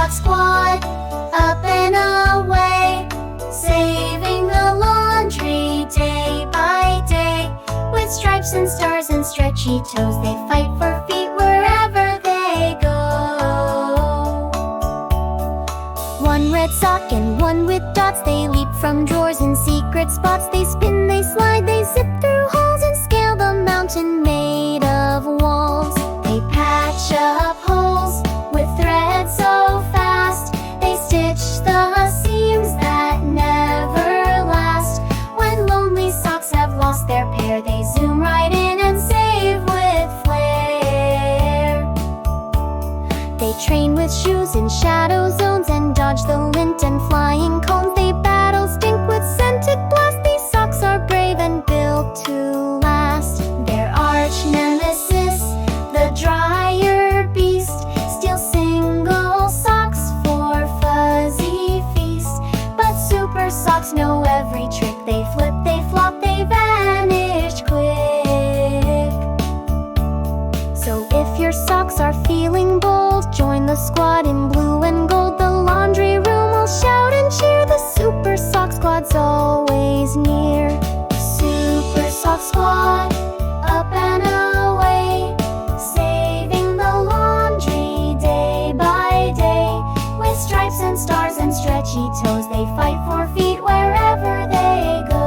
sock squad, up and away, saving the laundry day by day. With stripes and stars and stretchy toes, they fight for feet wherever they go. One red sock and one with dots, they leap from drawers in secret spots. They spin, they slide, they zip through holes and scale the mountain made of walls. They patch up holes with thread so fast, they stitch the seams that never last. When lonely socks have lost their pair, they zoom right in and save with flair. They train with shoes in shadow zones and dodge the lint and flying cones. They battle stink with scented blast. These socks are brave and built to last. Their arch nemesis, the dryer beast, steals single socks for fuzzy feast. But super socks know every trick. They flip, they flop, they vanish quick. So if your socks are feeling bold, join the squad in blue and gold. The laundry room will shout and cheer. The Super Sock Squad's always near. Super Sock Squad, up and away, saving the laundry day by day. With stripes and stars and stretchy toes, they fight for feet wherever they go.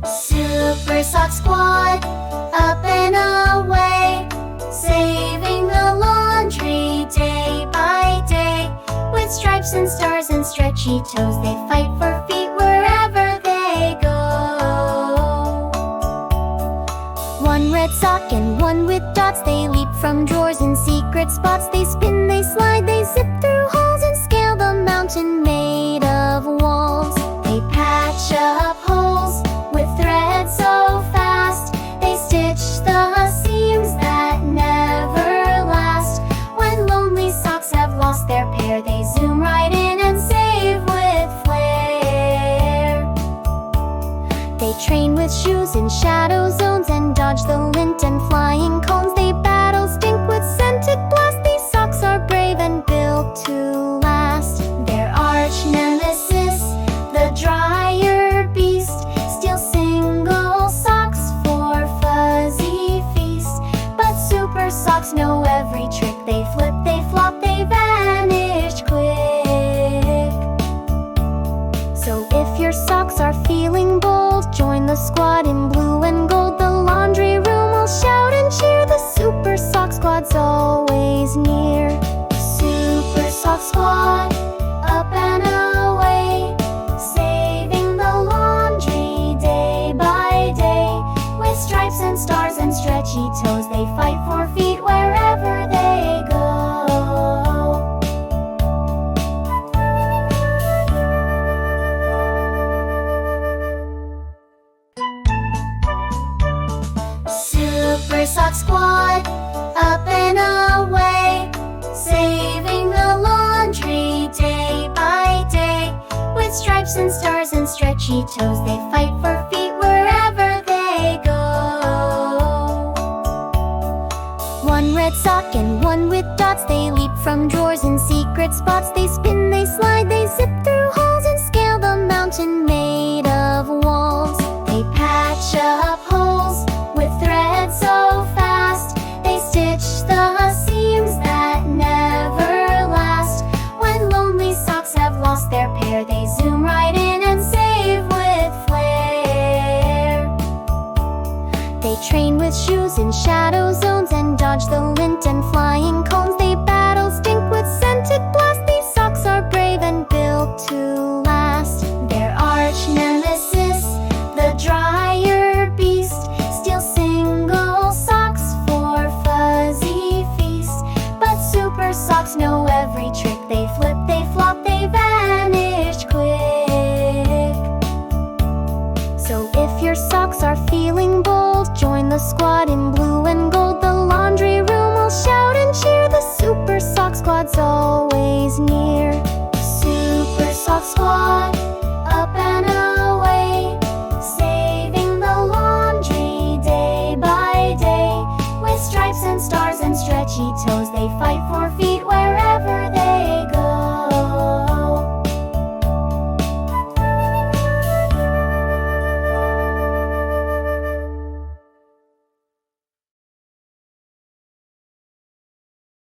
Super Sock Squad, up and away, saving the laundry day by day. With stripes and stars and stretchy toes, they fight for feet wherever they go. One red sock and one with dots, they leap from drawers in secret spots. They spin, they slide, they zip through holes and scale the mountain made of walls. They patch up holes with thread so fast, they stitch the seams that never last. When lonely socks have lost their pair, they zoom right in and save with flair. They train with shoes in shadow zones and dodge the lint and flying cones. They battle stink with scented blast. These socks are brave and built to last. Their arch nemesis, the dryer beast, steals single socks for fuzzy feast. But super socks know every trick. They flip, they flop, they vanish quick. So if your socks are feeling bold, join the squad in blue and gold. The laundry room will shout and cheer. The Super Sock Squad's always near. Super Sock Squad, up and away, saving the laundry day by day. With stripes and stars and stretchy toes, they fight for feet wherever they go. Super Sock Squad, up and away, saving the laundry day by day. With stripes and stars and stretchy toes, they fight for feet wherever they go. One red sock and one with dots, they leap from drawers in secret spots. They spin, they slide, they zip through holes and scale the mountain made of walls. They patch up holes with thread so fast, they stitch the seams that never last. When lonely socks have lost their pair, they zoom right in and save with flair. They train with shoes in shadow zones and dodge the lint and flying cones. They battle stink with scented blast. These socks are brave and built to last. Their arch nemesis, the dryer beast, steals single socks for fuzzy feast. But super socks know every trick. They flip, they flop, they vanish quick. So if your socks are feeling bold, join the squad in blue and gold. The laundry room will shout and cheer. The Super Sock Squad's always near. Super Sock Squad,